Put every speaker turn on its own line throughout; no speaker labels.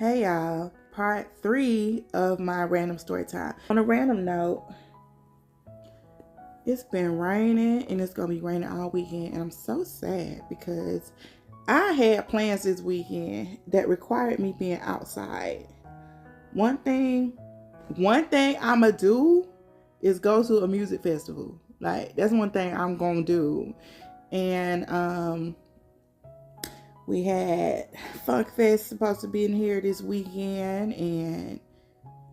Hey y'all, part 3 of my random story time. On a random note, it's been raining and it's gonna be raining all weekend, and I'm so sad because I had plans this weekend that required me being outside. One thing I'ma do is go to a music festival. Like, that's one thing I'm gonna do. And we had Funk Fest supposed to be in here this weekend, and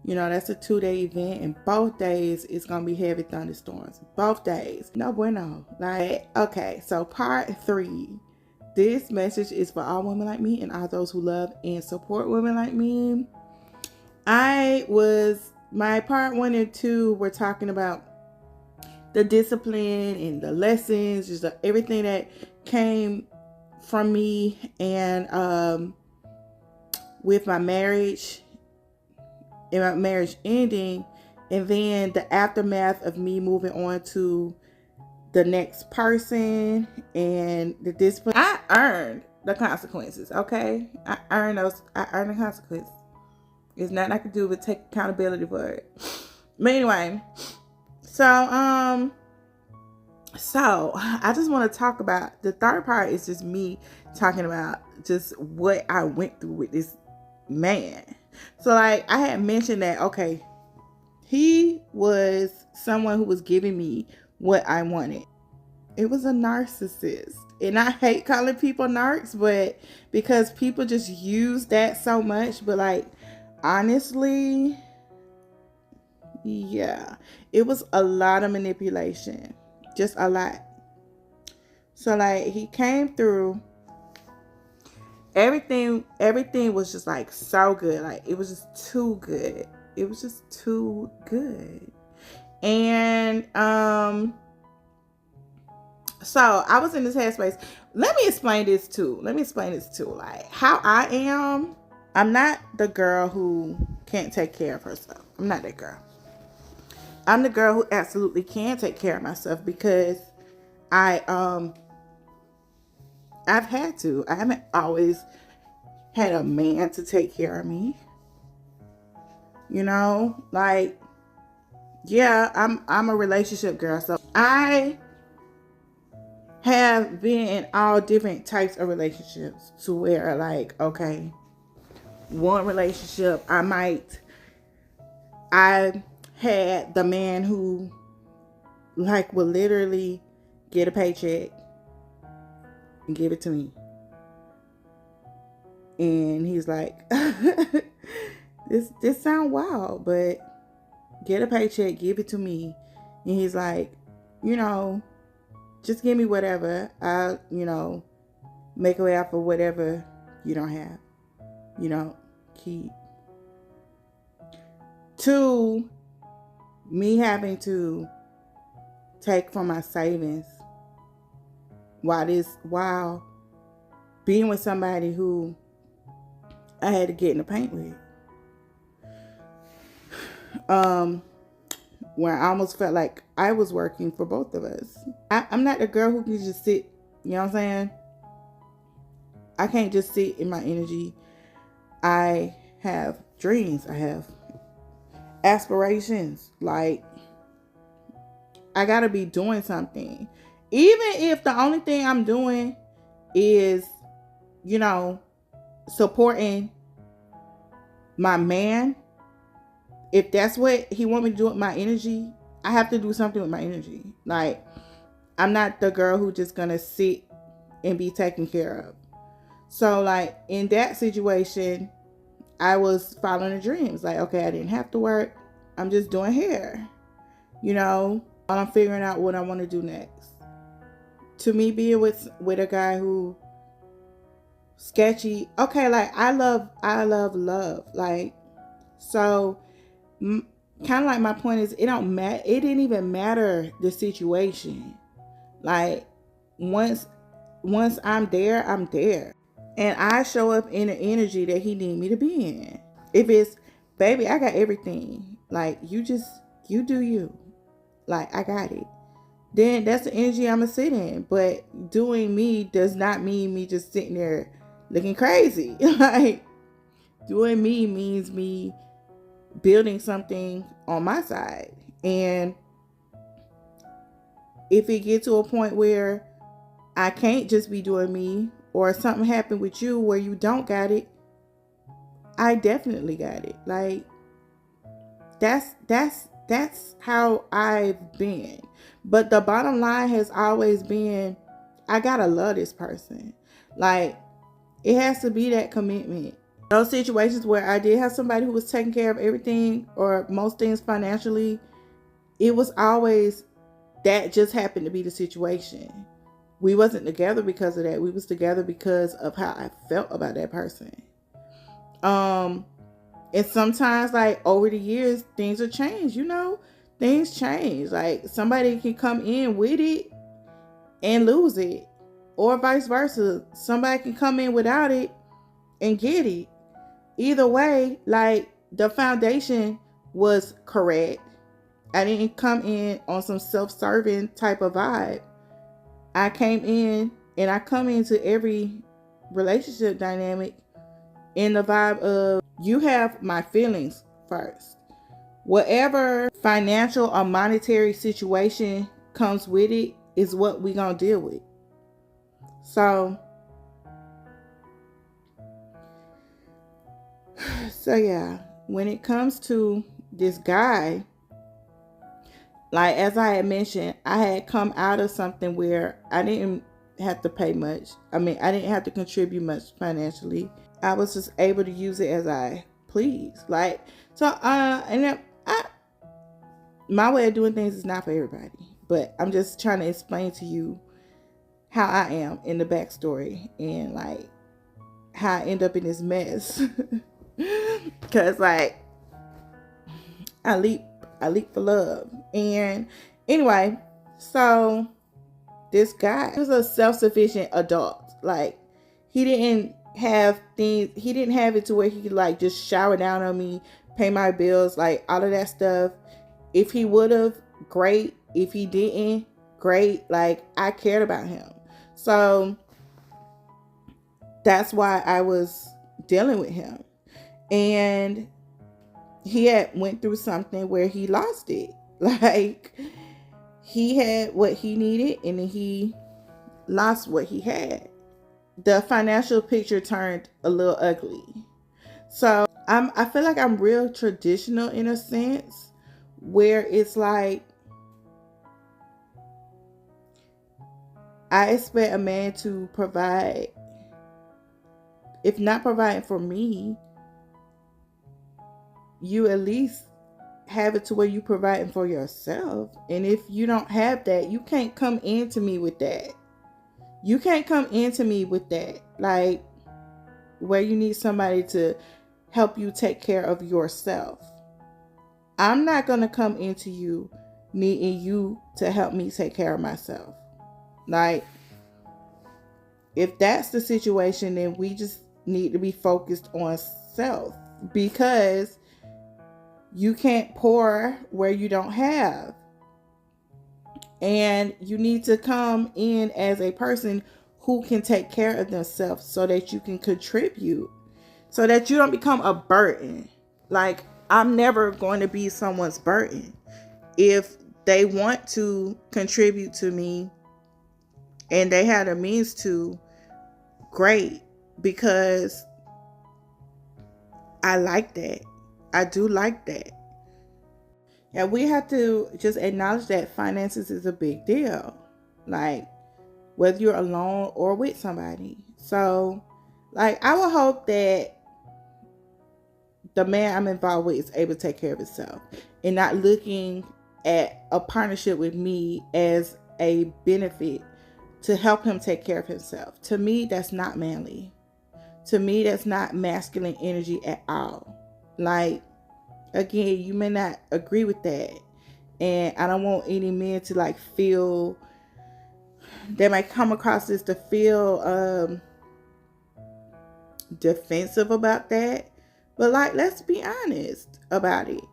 that's a 2-day event, and both days it's gonna be heavy thunderstorms. Both days. No bueno. Like, okay, so part 3. This message is for all women like me and all those who love and support women like me. My part 1 and 2 were talking about the discipline and the lessons, just everything that came from me, and with my marriage and my marriage ending, and then the aftermath of me moving on to the next person and the discipline. I earned the consequences, okay? I earned the consequences. There's nothing I could do but take accountability for it. But anyway, so I just want to talk about the third part. Is just me talking about just what I went through with this man. So, like, I had mentioned that, okay, he was someone who was giving me what I wanted. It was a narcissist. And I hate calling people narcs, but because people just use that so much. But, like, honestly, yeah, it was a lot of manipulation. Just a lot. So, like, he came through. Everything was just, like, so good. Like, it was just too good. It was just too good. And so I was in this headspace. Let me explain this too. Like, how I am. I'm not the girl who can't take care of herself. I'm not that girl. I'm the girl who absolutely can take care of myself because I've had to. I haven't always had a man to take care of me. Like, yeah, I'm a relationship girl. So I have been in all different types of relationships to where, like, okay, one relationship I had the man who, like, would literally get a paycheck and give it to me. And he's like, this sound wild, but get a paycheck, give it to me. And he's like, just give me whatever. I'll, make a way out for whatever you don't have. Keep. To me having to take from my savings while being with somebody who I had to get in the paint with. Where I almost felt like I was working for both of us. I'm not the girl who can just sit, you know what I'm saying? I can't just sit in my energy. I have dreams. I have aspirations. Like, I gotta be doing something. Even if the only thing I'm doing is, supporting my man. If that's what he want me to do with my energy, I have to do something with my energy. Like, I'm not the girl who just gonna sit and be taken care of. So, like, in that situation, I was following the dreams. Like, okay, I didn't have to work. I'm just doing hair. While I'm figuring out what I want to do next. To me, being with a guy who sketchy. Okay, like, I love love. Like, so kind of like my point is, it didn't even matter the situation. Like, once I'm there, I'm there. And I show up in the energy that he need me to be in. If it's, baby, I got everything. Like, you do you. Like, I got it. Then that's the energy I'm going to sit in. But doing me does not mean me just sitting there looking crazy. Like, Doing me means me building something on my side. And if it gets to a point where I can't just be doing me, or something happened with you where you don't got it, I definitely got it. Like, that's how I've been. But the bottom line has always been, I gotta love this person. Like, it has to be that commitment. Those situations where I did have somebody who was taking care of everything or most things financially, it was always that just happened to be the situation. We wasn't together because of that. We was together because of how I felt about that person. And sometimes, like, over the years, things will change, things change. Like, somebody can come in with it and lose it, or vice versa. Somebody can come in without it and get it. Either way, like, the foundation was correct. I didn't come in on some self-serving type of vibe. I came in, and I come into every relationship dynamic in the vibe of, you have my feelings first. Whatever financial or monetary situation comes with it is what we gonna deal with. So yeah, when it comes to this guy, like, as I had mentioned, I had come out of something where I didn't have to pay much. I didn't have to contribute much financially. I was just able to use it as I please. Like, so, my way of doing things is not for everybody, but I'm just trying to explain to you how I am in the backstory, and like how I end up in this mess. Cause like, I leap for love. And anyway, so this guy was a self-sufficient adult. Like, he didn't have it to where he could like just shower down on me, pay my bills, like all of that stuff. If he would have, great. If he didn't, great. Like, I cared about him. So that's why I was dealing with him. And he had went through something where he lost it. Like, he had what he needed, and then he lost what he had. The financial picture turned a little ugly. So I feel like I'm real traditional in a sense, where it's like, I expect a man to provide. If not providing for me, you at least have it to where you providing for yourself. And if you don't have that, you can't come into me with that. You can't come into me with that. Like, where you need somebody to help you take care of yourself. I'm not going to come into you needing you to help me take care of myself. Like, if that's the situation, then we just need to be focused on self, because you can't pour where you don't have. And you need to come in as a person who can take care of themselves so that you can contribute, so that you don't become a burden. Like, I'm never going to be someone's burden. If they want to contribute to me and they have the means to, great, because I like that. I do like that. Yeah, we have to just acknowledge that finances is a big deal. Like, whether you're alone or with somebody. So, like, I would hope that the man I'm involved with is able to take care of himself and not looking at a partnership with me as a benefit to help him take care of himself. To me, that's not manly. To me, that's not masculine energy at all. Like, again, you may not agree with that. And I don't want any men to like feel, they might come across as to feel defensive about that. But like, let's be honest about it.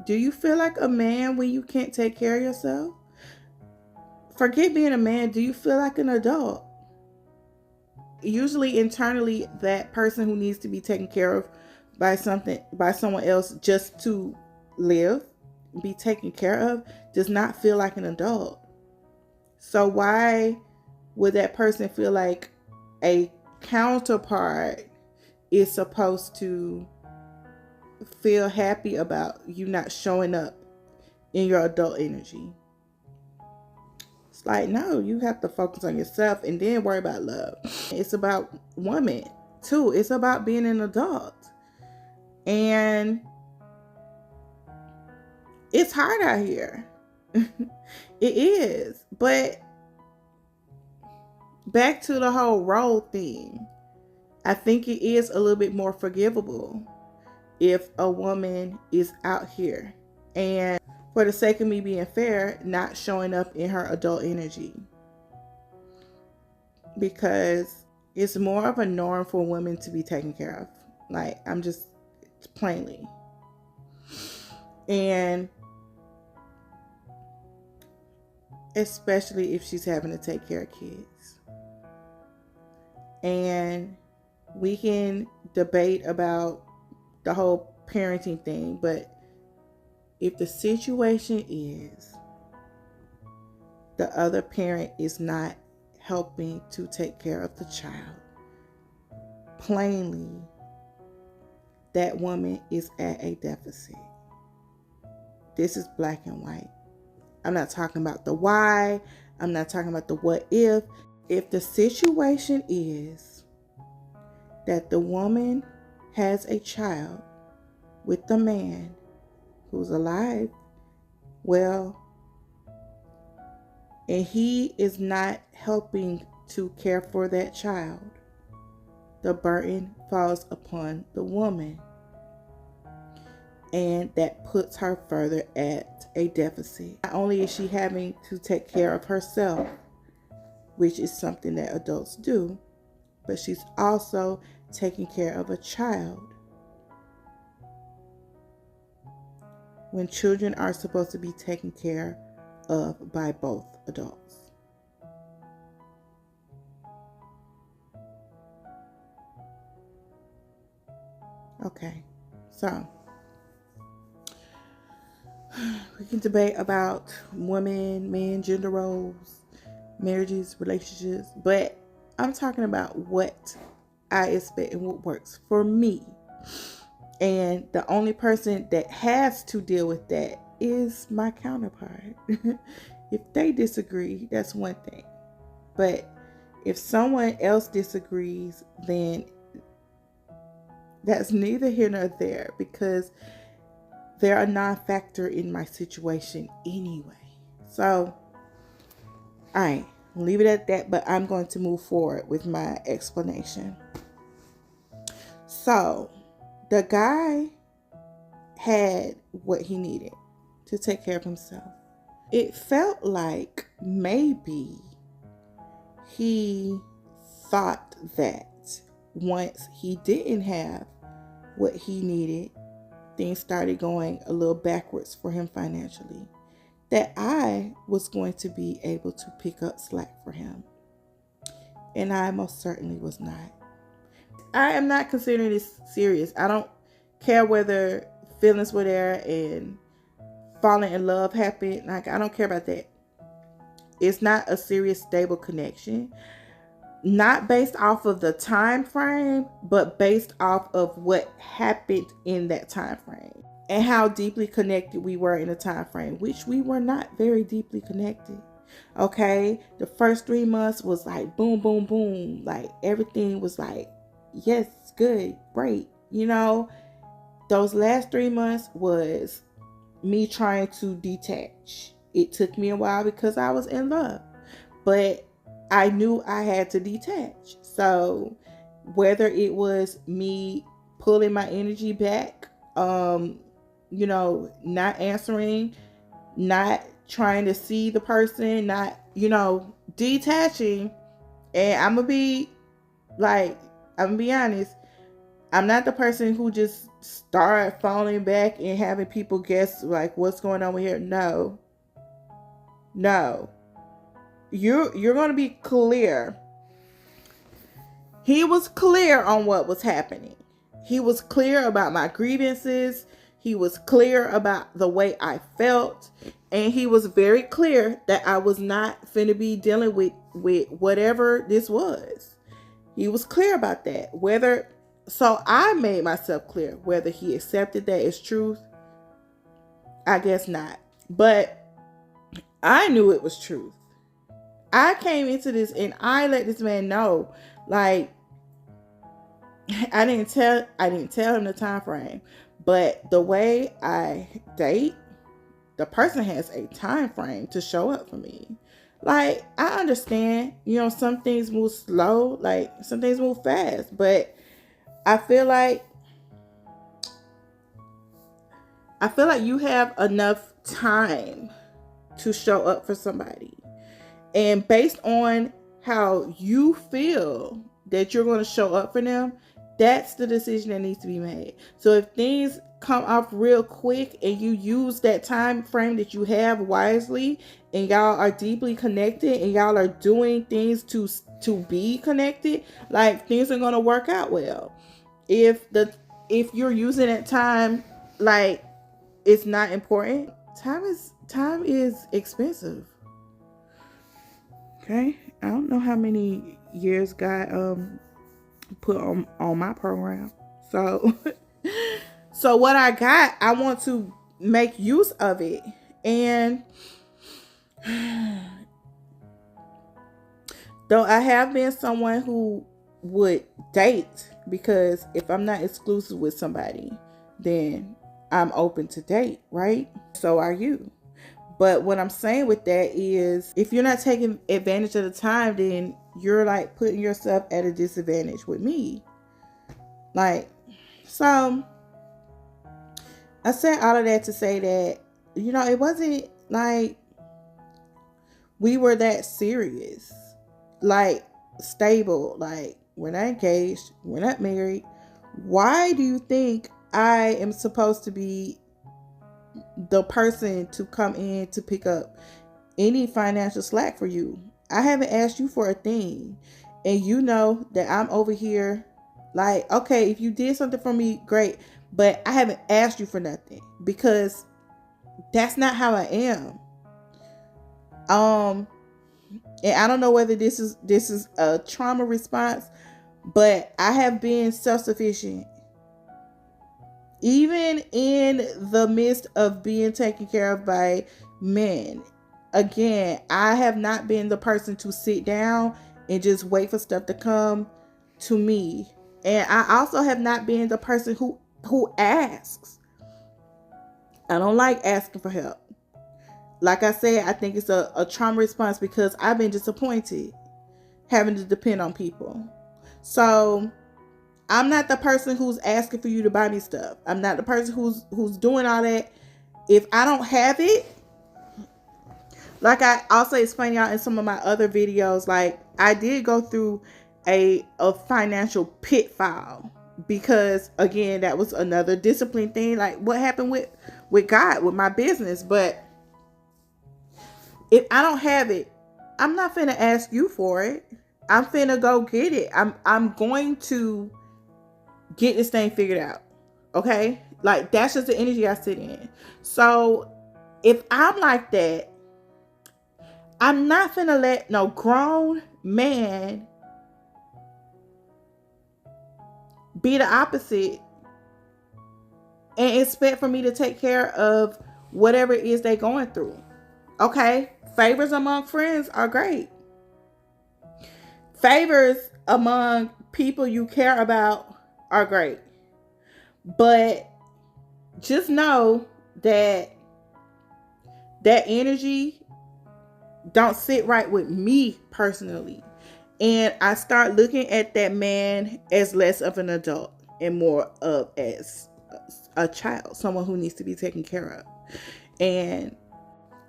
Do you feel like a man when you can't take care of yourself? Forget being a man. Do you feel like an adult? usually internally, that person who needs to be taken care of by someone else just to live, be taken care of, does not feel like an adult. So why would that person feel like a counterpart is supposed to feel happy about you not showing up in your adult energy? It's like, no, you have to focus on yourself and then worry about love. It's about women too. It's about being an adult. And it's hard out here. It is. But back to the whole role thing, I think it is a little bit more forgivable if a woman is out here and, for the sake of me being fair, not showing up in her adult energy. Because it's more of a norm for women to be taken care of. Like, I'm just plainly. And especially if she's having to take care of kids. And we can debate about the whole parenting thing, but if the situation is the other parent is not helping to take care of the child, plainly, that woman is at a deficit. This is black and white. I'm not talking about the why. I'm not talking about the what if. If the situation is that the woman has a child with the man who's alive, well, and he is not helping to care for that child, the burden falls upon the woman. And that puts her further at a deficit. Not only is she having to take care of herself, which is something that adults do, but she's also taking care of a child. When children are supposed to be taken care of by both adults. Okay, so we can debate about women, men, gender roles, marriages, relationships, but I'm talking about what I expect and what works for me. And the only person that has to deal with that is my counterpart. If they disagree, that's one thing. But if someone else disagrees, then that's neither here nor there, because they're a non-factor in my situation anyway. So, all right, leave it at that, but I'm going to move forward with my explanation. So, the guy had what he needed to take care of himself. It felt like maybe he thought that once he didn't have what he needed, things started going a little backwards for him financially, that I was going to be able to pick up slack for him. And I most certainly was not. I am not considering this serious. I don't care whether feelings were there and falling in love happened. Like, I don't care about that. It's not a serious, stable connection. Not based off of the time frame, but based off of what happened in that time frame and how deeply connected we were in the time frame, which we were not very deeply connected. Okay, the first 3 months was like boom, boom, boom. Like, everything was like, yes, good, great. You know, those last 3 months was me trying to detach. It took me a while because I was in love, but I knew I had to detach. So whether it was me pulling my energy back, not answering, not trying to see the person, not, detaching. And I'm going to be honest, I'm not the person who just start falling back and having people guess like what's going on here. No. You're going to be clear He was clear on what was happening. He was clear about my grievances. He was clear about the way I felt. And he was very clear that I was not finna be dealing with whatever this was. He was clear about that. So I made myself clear. Whether he accepted that as truth, I guess not. But I knew it was truth. I came into this and I let this man know, like, I didn't tell him the time frame, but the way I date, the person has a time frame to show up for me. Like, I understand, some things move slow, like some things move fast, but I feel like you have enough time to show up for somebody. And based on how you feel that you're going to show up for them, that's the decision that needs to be made. So if things come off real quick and you use that time frame that you have wisely, and y'all are deeply connected and y'all are doing things to be connected, like, things are going to work out well. If you're using that time like it's not important, time is expensive. Okay, I don't know how many years God put on my program. So so what I got, I want to make use of it. And though I have been someone who would date, because if I'm not exclusive with somebody, then I'm open to date, right? So are you. But what I'm saying with that is, if you're not taking advantage of the time, then you're like putting yourself at a disadvantage with me. Like, so I said all of that to say that, it wasn't like we were that serious, like stable, like we're not engaged, we're not married. Why do you think I am supposed to be the person to come in to pick up any financial slack for you? I haven't asked you for a thing, and you know that I'm over here like, okay, if you did something for me, great, but I haven't asked you for nothing, because that's not how I am. And I don't know whether this is a trauma response, but I have been self-sufficient. Even in the midst of being taken care of by men, again, I have not been the person to sit down and just wait for stuff to come to me. And I also have not been the person who asks. I don't like asking for help. Like I said, I think it's a trauma response, because I've been disappointed having to depend on people. So I'm not the person who's asking for you to buy me stuff. I'm not the person who's doing all that. If I don't have it, like I also explained y'all in some of my other videos, like I did go through a financial pitfall, because again, that was another discipline thing. Like what happened with God, with my business. But if I don't have it, I'm not finna ask you for it. I'm finna go get it. I'm going to get this thing figured out. Okay? Like, that's just the energy I sit in. So if I'm like that, I'm not finna let no grown man be the opposite and expect for me to take care of whatever it is they're going through. Okay? Favors among friends are great. Favors among people you care about are great. But just know that energy don't sit right with me personally. And I start looking at that man as less of an adult and more of as a child, someone who needs to be taken care of. And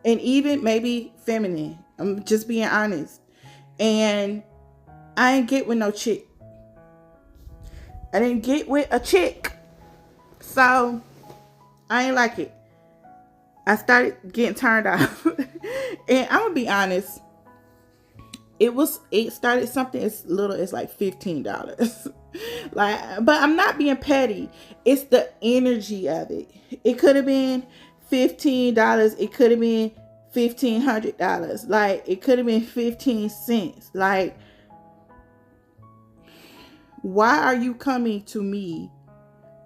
even maybe feminine. I'm just being honest. And I ain't get with no chick. I didn't get with a chick. So I ain't like it. I started getting turned off. And I'm gonna be honest. it started something as little as like $15. Like, but I'm not being petty. It's the energy of it. It could have been $15. It could have been $1,500. Like, it could have been 15 cents. Like, why are you coming to me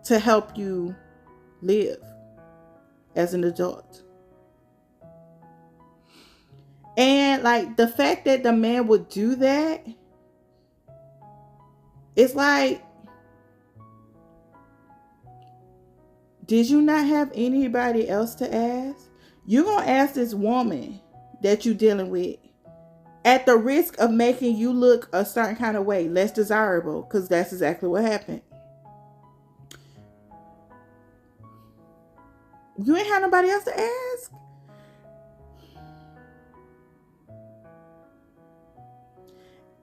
to help you live as an adult? And like, the fact that the man would do that, it's like, did you not have anybody else to ask? You're going to ask this woman that you're dealing with at the risk of making you look a certain kind of way, less desirable, because that's exactly what happened. You ain't have nobody else to ask?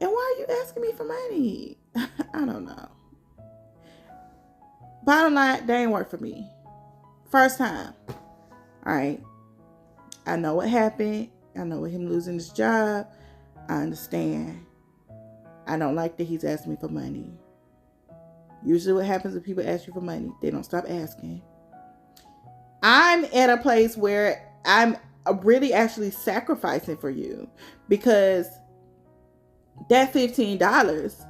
And why are you asking me for money? I don't know. Bottom line, they ain't work for me. First time. All right. I know what happened. I know him losing his job. I understand. I don't like that he's asking me for money. Usually what happens when people ask you for money, they don't stop asking. I'm at a place where I'm really actually sacrificing for you, because that $15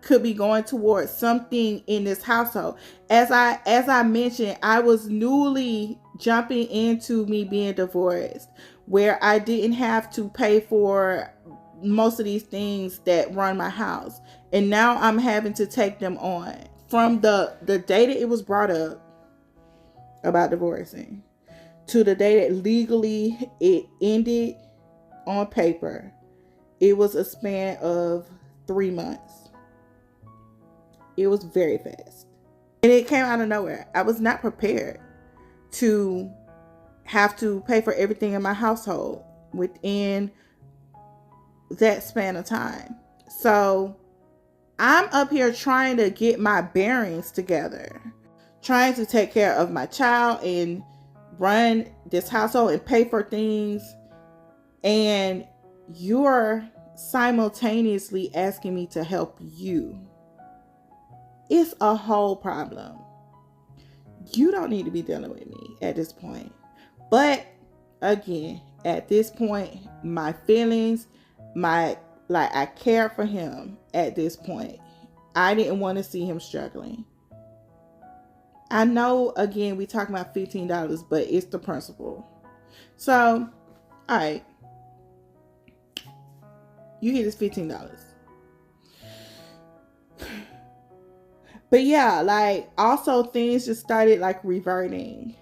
could be going towards something in this household. As I mentioned, I was newly jumping into me being divorced, where I didn't have to pay for most of these things that run my house. And now I'm having to take them on. From the day that it was brought up about divorcing to the day that legally it ended on paper, it was a span of 3 months. It was very fast. And it came out of nowhere. I was not prepared to have to pay for everything in my household within that span of time. So I'm up here trying to get my bearings together, trying to take care of my child and run this household and pay for things. And you're simultaneously asking me to help you. It's a whole problem. You don't need to be dealing with me at this point. But again, at this point, my feelings, I care for him at this point. I didn't want to see him struggling. I know, again, we talking about $15, but it's the principle. So, all right. You get this $15. But yeah, like, also things just started like reverting.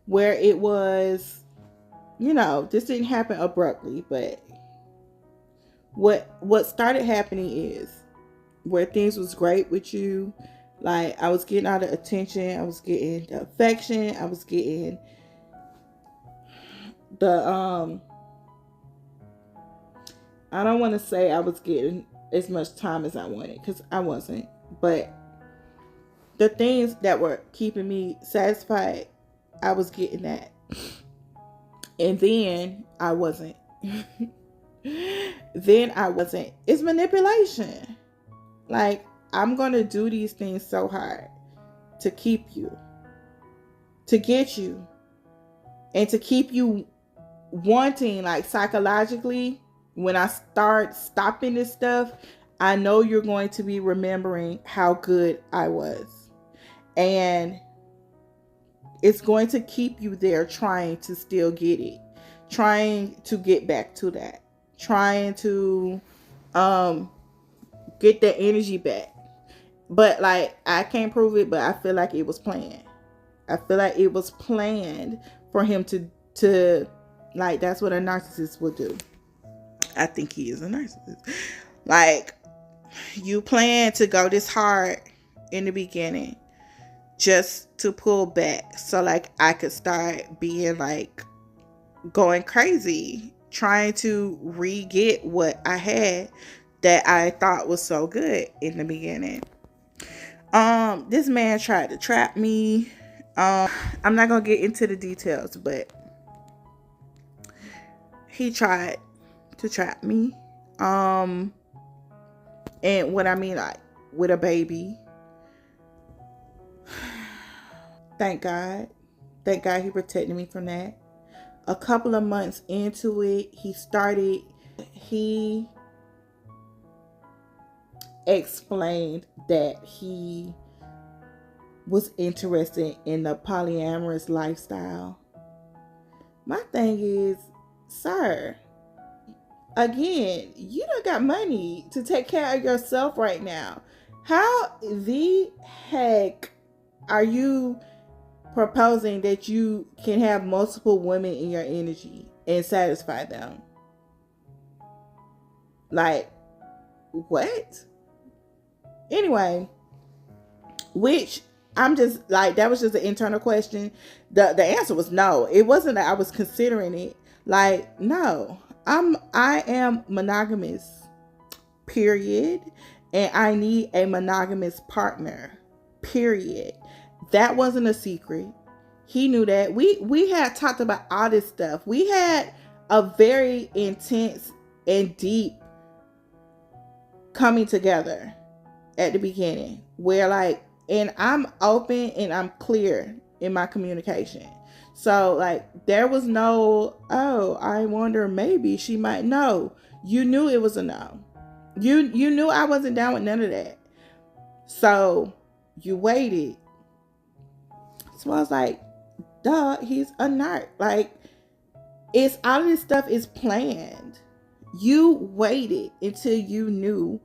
Where it was, this didn't happen abruptly, but what started happening is, where things was great with you, like, I was getting all the attention, I was getting the affection, I was getting the I don't want to say I was getting as much time as I wanted, because I wasn't, but the things that were keeping me satisfied, I was getting that. And then I wasn't. It's manipulation. Like, I'm going to do these things so hard to keep you, to get you, and to keep you wanting, like, psychologically. When I start stopping this stuff, I know you're going to be remembering how good I was. And it's going to keep you there trying to still get it. Trying to get back to that. Trying to get that energy back. But, like, I can't prove it, but I feel like it was planned. I feel like it was planned for him to like, that's what a narcissist would do. I think he is a narcissist. Like, you plan to go this hard in the beginning just to pull back, so like I could start being like going crazy, trying to re-get what I had that I thought was so good in the beginning. This man tried to trap me. I'm not gonna get into the details, but he tried. to trap me. And what I mean, like, with a baby. Thank God. Thank God he protected me from that. A couple of months into it, he explained that he was interested in the polyamorous lifestyle. My thing is, sir, again, you don't got money to take care of yourself right now. How the heck are you proposing that you can have multiple women in your energy and satisfy them? Like, what? Anyway, which I'm just like, that was just an internal question. The answer was no. It wasn't that I was considering it. Like, no. I am monogamous, period. And I need a monogamous partner, period. That wasn't a secret. He knew that. We had talked about all this stuff. We had a very intense and deep coming together at the beginning, where like, and I'm open and I'm clear in my communication. So like, there was no, oh, I wonder, maybe she might know. You knew it was a no. You knew I wasn't down with none of that. So you waited. So I was like, duh, he's a narc. Like, it's all of this stuff is planned. You waited until you knew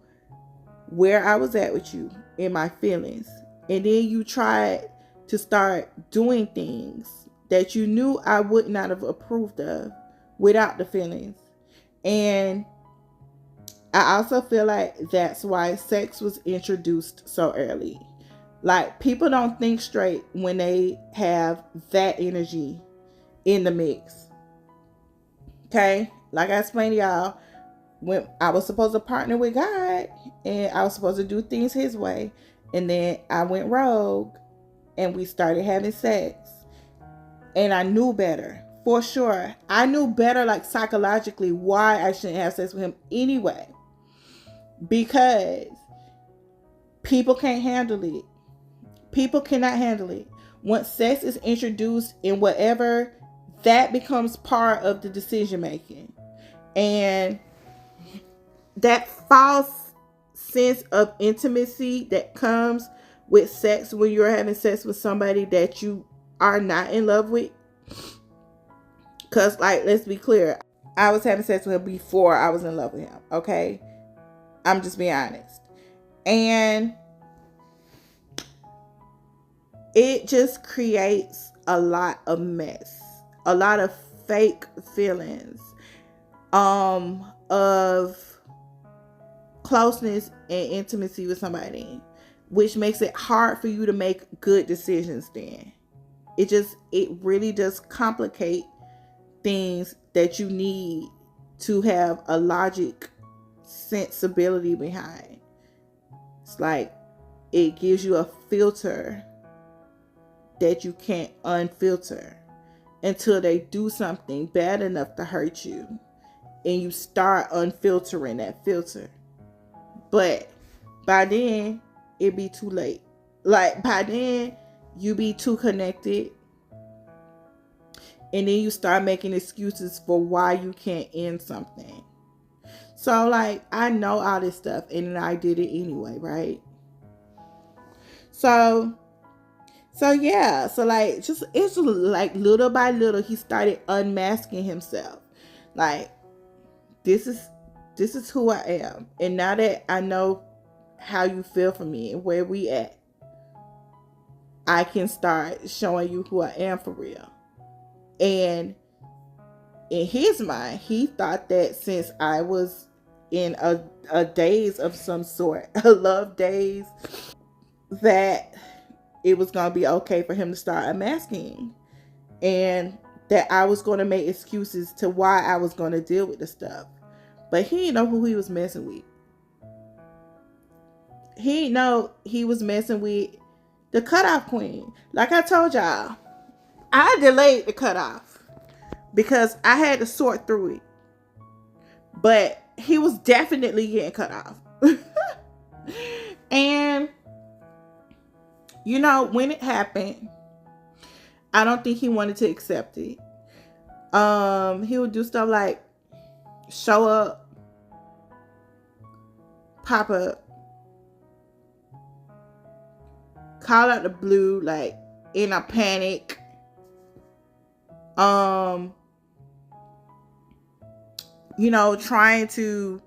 where I was at with you in my feelings. And then you tried to start doing things that you knew I would not have approved of without the feelings. And I also feel like that's why sex was introduced so early. Like, people don't think straight when they have that energy in the mix. Okay? Like I explained to y'all, when I was supposed to partner with God and I was supposed to do things his way, and then I went rogue and we started having sex, and I knew better. For sure. I knew better, like, psychologically, why I shouldn't have sex with him anyway. Because people can't handle it. People cannot handle it. Once sex is introduced in whatever, that becomes part of the decision making. And that false sense of intimacy that comes with sex when you're having sex with somebody that you are not in love with. Because, like, let's be clear, I was having sex with him before I was in love with him. Okay? I'm just being honest. And it just creates a lot of mess, a lot of fake feelings of closeness and intimacy with somebody, which makes it hard for you to make good decisions. Then it really does complicate things that you need to have a logic sensibility behind. It's like, it gives you a filter that you can't unfilter until they do something bad enough to hurt you, and you start unfiltering that filter. But by then, it be too late. Like, by then, you be too connected, and then you start making excuses for why you can't end something. So, like, I know all this stuff, and I did it anyway, right? So yeah. So, like, it's just like, little by little, he started unmasking himself. Like, this is who I am. And now that I know how you feel for me and where we at, I can start showing you who I am for real. And in his mind, he thought that since I was in a daze of some sort, a love daze, that it was going to be okay for him to start unmasking, and that I was going to make excuses to why I was going to deal with the stuff. But he didn't know who he was messing with. He didn't know he was messing with the cutoff queen. Like I told y'all, I delayed the cutoff because I had to sort through it. but he was definitely getting cut off. And you know, when it happened, I don't think he wanted to accept it. He would do stuff like show up, pop up, call out the blue, like in a panic. You know, trying to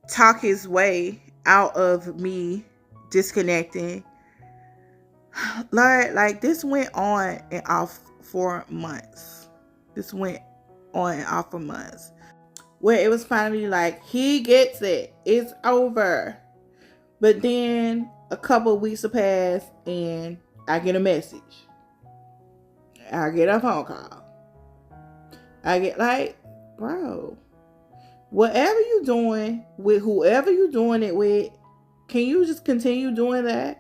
talk his way out of me disconnecting. Lord, like this went on and off for months. This went on and off for months. Where it was finally like, he gets it. It's over. But then a couple of weeks have passed and I get a message. I get a phone call. I get like, bro, whatever you're doing with whoever you're doing it with, can you just continue doing that?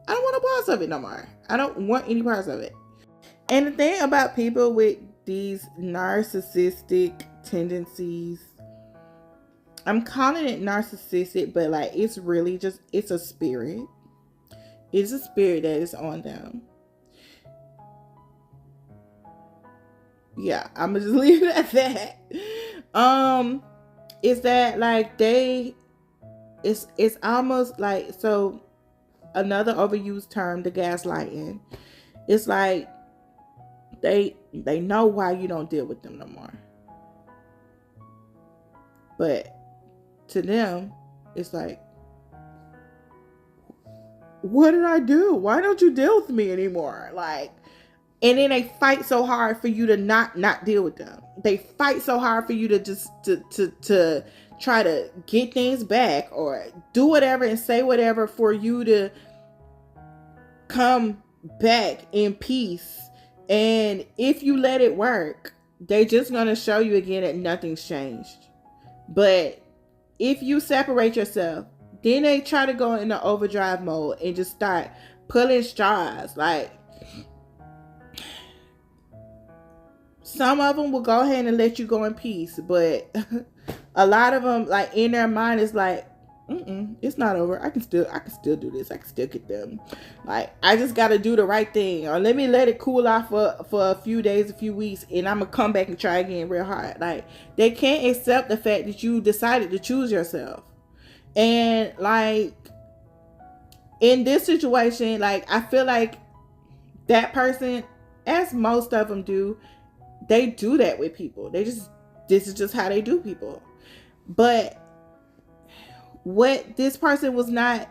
I don't want a parts of it no more. I don't want any parts of it. And the thing about people with these narcissistic tendencies, I'm calling it narcissistic, but like it's really just, it's a spirit. It's a spirit that is on them. Yeah, I'm gonna just leave it at that. Is that like it's almost like, so another overused term, the gaslighting. It's like they know why you don't deal with them no more. But to them, it's like, what did I do? Why don't you deal with me anymore? Like, and then they fight so hard for you to not deal with them. They fight so hard for you to just to try to get things back or do whatever and say whatever for you to come back in peace. And if you let it work, they're just going to show you again that nothing's changed. But if you separate yourself, then they try to go into overdrive mode and just start pulling straws. Like, some of them will go ahead and let you go in peace, but a lot of them, like in their mind, is like, it's not over. I can still do this. I can still get them. Like, I just got to do the right thing, or let me let it cool off for a few days, a few weeks, and I'm gonna come back and try again real hard. Like, they can't accept the fact that you decided to choose yourself. And like in this situation, like I feel like that person, as most of them do, they do that with people. This is just how they do people. But what this person was not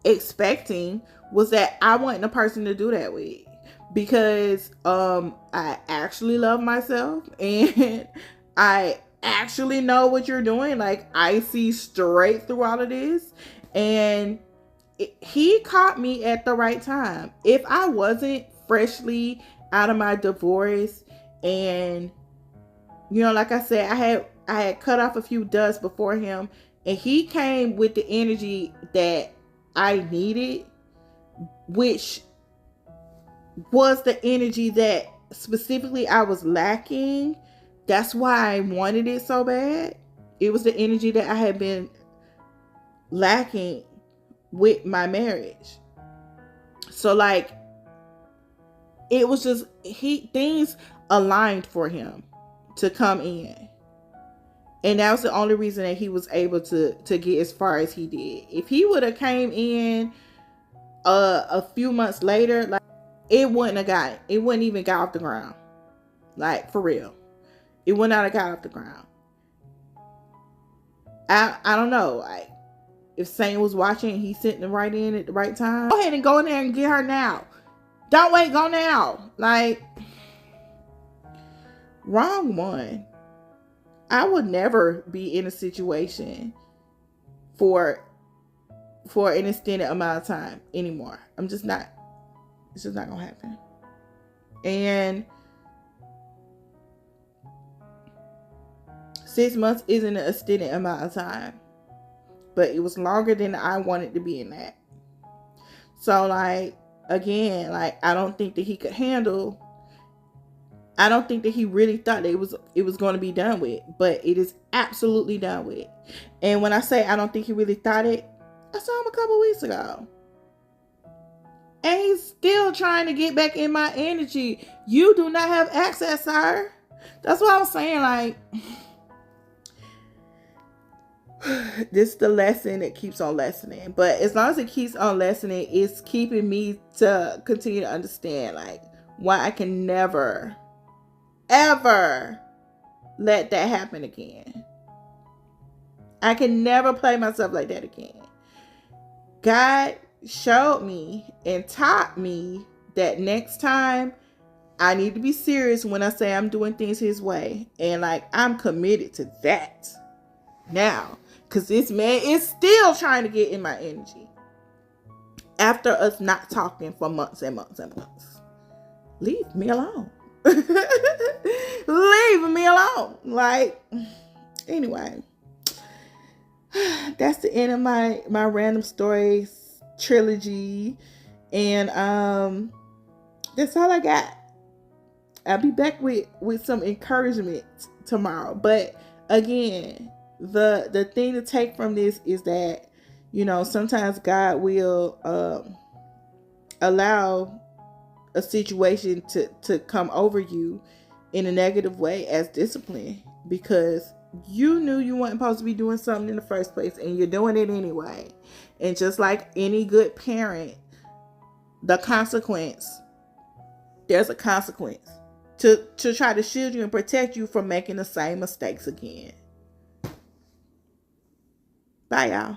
expecting was that I wasn't a person to do that with, because I actually love myself and I actually know what you're doing. Like, I see straight through all of this, and he caught me at the right time. If I wasn't freshly out of my divorce, and you know, like I said, I had cut off a few dusts before him, and he came with the energy that I needed, which was the energy that specifically I was lacking. That's why I wanted it so bad. It was the energy that I had been lacking with my marriage. So like, it was just, things aligned for him to come in. And that was the only reason that he was able to get as far as he did. If he would have came in a few months later, like, it wouldn't even got off the ground. Like, for real. It would not have got off the ground. I don't know. Like, if Saint was watching, he's sitting right in at the right time, go ahead and go in there and get her now. Don't wait, go now. Like, wrong one. I would never be in a situation for an extended amount of time anymore. I'm just not. It's just not gonna happen. And 6 months isn't an extended amount of time, but it was longer than I wanted to be in that. So like, again, like, I don't think that he could handle. I don't think that he really thought that it was going to be done with, but it is absolutely done with. And when I say I don't think he really thought it, I saw him a couple weeks ago. And he's still trying to get back in my energy. You do not have access, sir. That's what I was saying. Like, this is the lesson that keeps on lessening. But as long as it keeps on lessening, it's keeping me to continue to understand, like, why I can never, ever let that happen again. I can never play myself like that again. God showed me and taught me that next time I need to be serious when I say I'm doing things his way. And like, I'm committed to that now. Because this man is still trying to get in my energy. After us not talking for months and months and months. Leave me alone. Leave me alone. Like, anyway. That's the end of my random stories trilogy. And that's all I got. I'll be back with some encouragement tomorrow. But again, the thing to take from this is that, you know, sometimes God will allow a situation to come over you in a negative way as discipline, because you knew you weren't supposed to be doing something in the first place and you're doing it anyway. And just like any good parent, there's a consequence to try to shield you and protect you from making the same mistakes again. Bye, y'all.